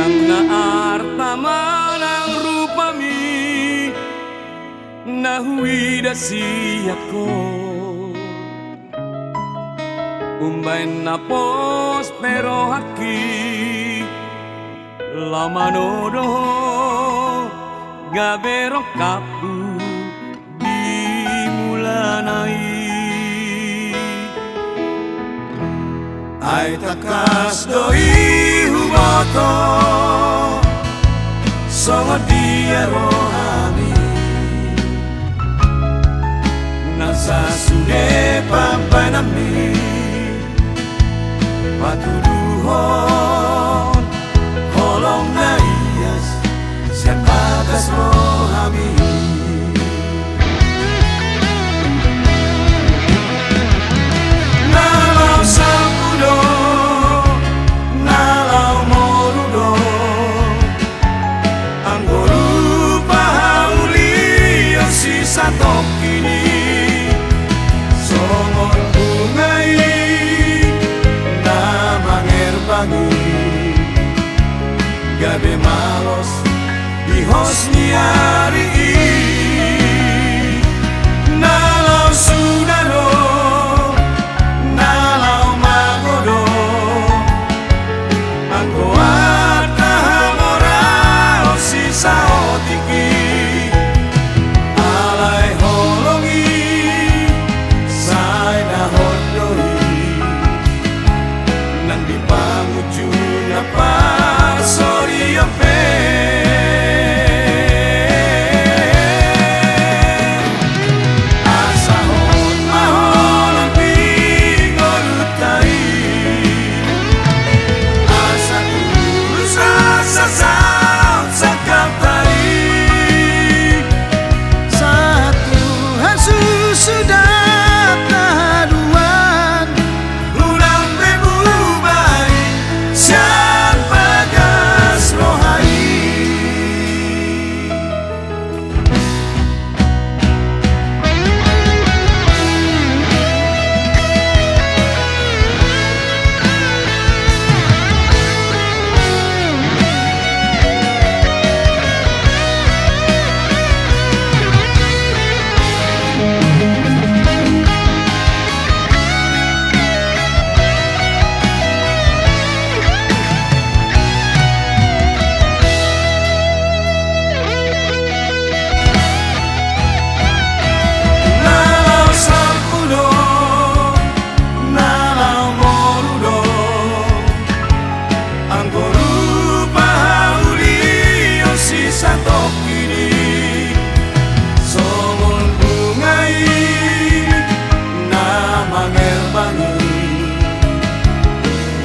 Nang naartaman ang rupami, nahuwida siako. Umbay na pos pero haki lamanodo gabero kapu dimulanai. Ay takas doi huboto songo dia rohani nasa sude pampai nami patuduhon holong na iyas siapagas rohami. Nalau sapudo nalau morudo anggoru pahauli si satok kini songon bungai gabe malos hijos ni ari nalau sudano nalau magodo anggo arta hamora si saotiki alai holongi sai na hodoi nang dipanguju na pa sorry your asahon mahon pingorutai asa tulus asa saut sakaptai satu hasu sudah taharuan ulang bebubai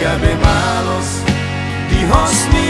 gabe malos hijos ni